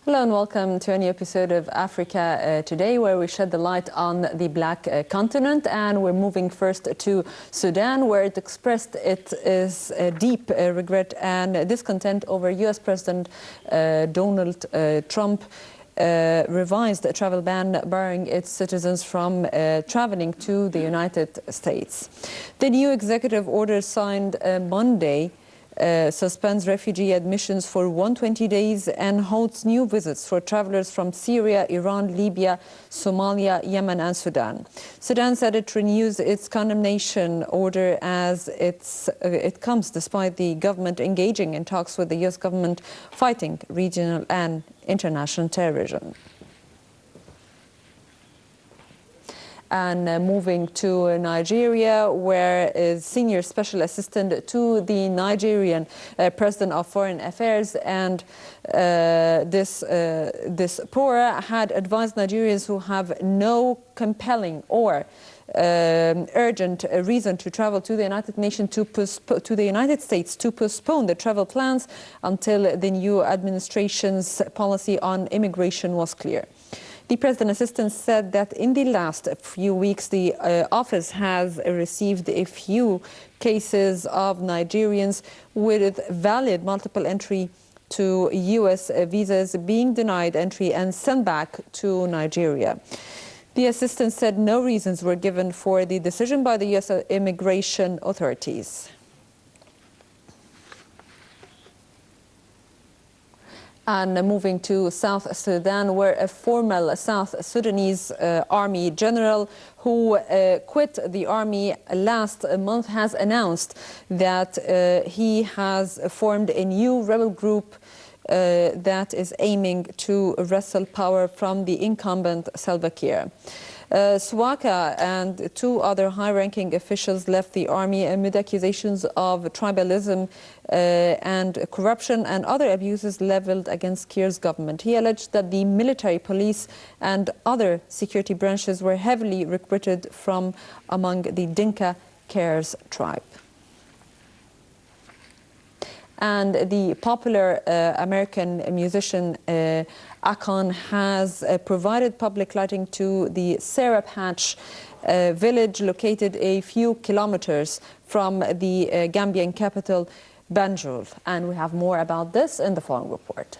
Hello and welcome to a new episode of Africa Today, where we shed the light on the Black Continent. And we're moving first to Sudan, where it expressed its deep regret and discontent over U.S. President Donald Trump revised a travel ban barring its citizens from traveling to the United States. The new executive order signed Monday suspends refugee admissions for 120 days and holds new visits for travelers from Syria, Iran, Libya, Somalia, Yemen and Sudan. Sudan said it renews its condemnation order as it comes despite the government engaging in talks with the U.S. government fighting regional and international terrorism. And moving to Nigeria, where a senior special assistant to the Nigerian President of Foreign Affairs and this Pora had advised Nigerians who have no compelling or urgent reason to travel to the United States to postpone the travel plans until the new administration's policy on immigration was clear. The President Assistant said that in the last few weeks, the office has received a few cases of Nigerians with valid multiple entry to U.S. visas being denied entry and sent back to Nigeria. The assistant said no reasons were given for the decision by the U.S. immigration authorities. And moving to South Sudan, where a former South Sudanese army general who quit the army last month has announced that he has formed a new rebel group that is aiming to wrestle power from the incumbent Salva Kiir. Swaka and two other high-ranking officials left the army amid accusations of tribalism and corruption and other abuses leveled against Kiir's government. He alleged that the military, police and other security branches were heavily recruited from among the Dinka Kers tribe. And the popular American musician Akon has provided public lighting to the Sarah Patch village located a few kilometers from the Gambian capital, Banjul. And we have more about this in the following report.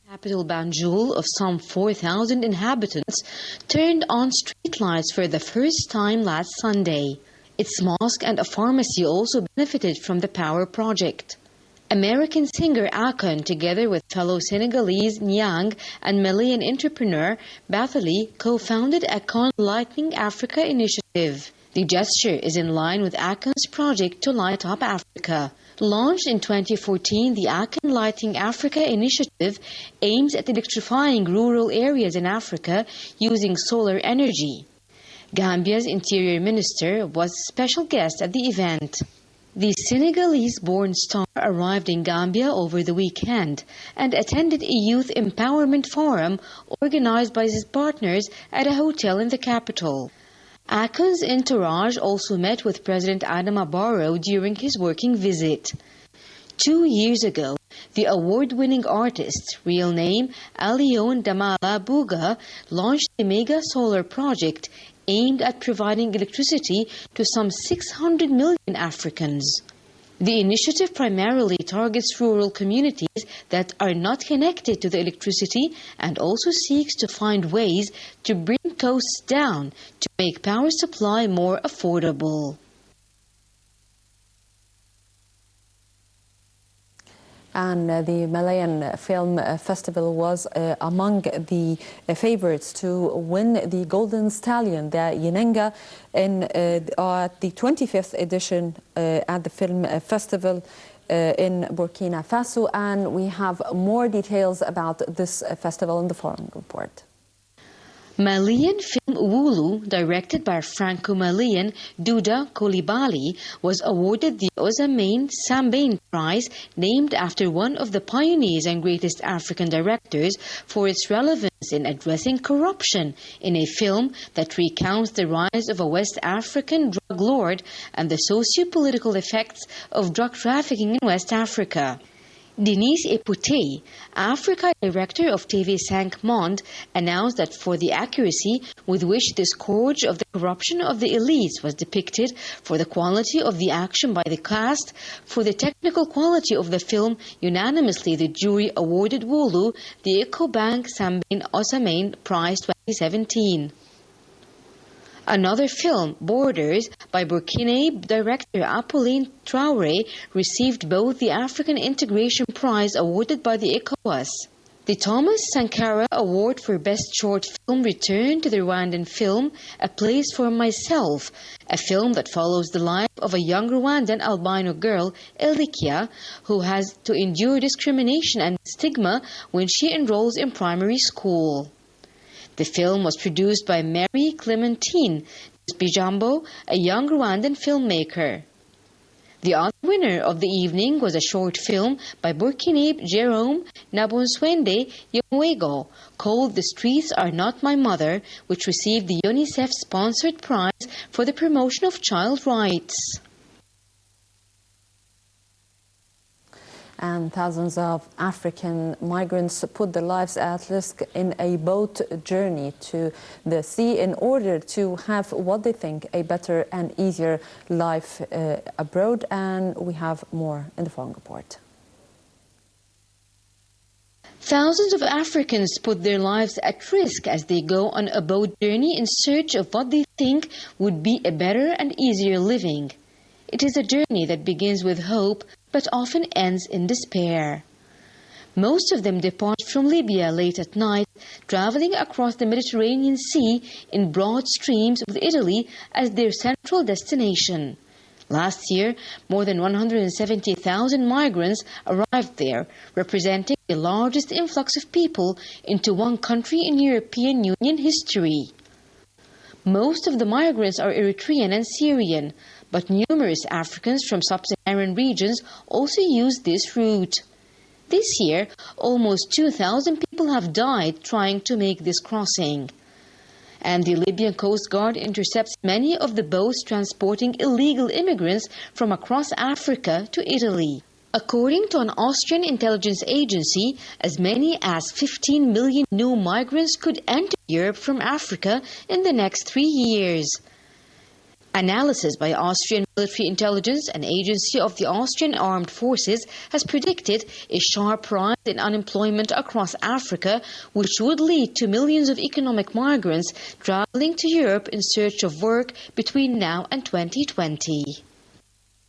Capital Banjul, of some 4,000 inhabitants, turned on streetlights for the first time last Sunday. Its mosque and a pharmacy also benefited from the power project. American singer Akon, together with fellow Senegalese Nyang and Malian entrepreneur Bathily, co-founded Akon Lighting Africa initiative. The gesture is in line with Akon's project to light up Africa. Launched in 2014, the Akon Lighting Africa initiative aims at electrifying rural areas in Africa using solar energy. Gambia's interior minister was a special guest at the event. The Senegalese-born star arrived in Gambia over the weekend and attended a youth empowerment forum organized by his partners at a hotel in the capital. Akon's entourage also met with President Adama Barrow during his working visit. 2 years ago, the award-winning artist, real name Alion Damala Buga, launched the mega solar project aimed at providing electricity to some 600 million Africans. The initiative primarily targets rural communities that are not connected to the electricity and also seeks to find ways to bring costs down to make power supply more affordable. And the Malayan Film Festival was among the favorites to win the Golden Stallion, the Yenenga, at the 25th edition at the Film Festival in Burkina Faso. And we have more details about this festival in the following report. Malian film Wulu, directed by Franco-Malian Douda Coulibaly, was awarded the Ozamane Sambane Prize, named after one of the pioneers and greatest African directors, for its relevance in addressing corruption in a film that recounts the rise of a West African drug lord and the socio-political effects of drug trafficking in West Africa. Denise Epouté, Africa Director of TV5 Monde, announced that for the accuracy with which the scourge of the corruption of the elites was depicted, for the quality of the action by the cast, for the technical quality of the film, unanimously the jury awarded Wolu the Ecobank Sambane Osamane Prize 2017. Another film, Borders, by Burkina director Apolline Traoré, received both the African Integration Prize awarded by the ECOWAS. The Thomas Sankara Award for Best Short Film returned to the Rwandan film A Place for Myself, a film that follows the life of a young Rwandan albino girl, Elikia, who has to endure discrimination and stigma when she enrolls in primary school. The film was produced by Mary Clementine Bijambo, a young Rwandan filmmaker. The other winner of the evening was a short film by Burkinabe Jerome Nabonswende Yomwego called The Streets Are Not My Mother, which received the UNICEF-sponsored prize for the promotion of child rights. And thousands of African migrants put their lives at risk in a boat journey to the sea in order to have what they think a better and easier life abroad. And we have more in the following report. Thousands of Africans put their lives at risk as they go on a boat journey in search of what they think would be a better and easier living. It is a journey that begins with hope but often ends in despair. Most of them depart from Libya late at night, traveling across the Mediterranean Sea in broad streams with Italy as their central destination. Last year, more than 170,000 migrants arrived there, representing the largest influx of people into one country in European Union history. Most of the migrants are Eritrean and Syrian, but numerous Africans from sub-Saharan regions also use this route. This year, almost 2,000 people have died trying to make this crossing. And the Libyan Coast Guard intercepts many of the boats transporting illegal immigrants from across Africa to Italy. According to an Austrian intelligence agency, as many as 15 million new migrants could enter Europe from Africa in the next 3 years. Analysis by Austrian Military Intelligence, an agency of the Austrian Armed Forces, has predicted a sharp rise in unemployment across Africa, which would lead to millions of economic migrants traveling to Europe in search of work between now and 2020.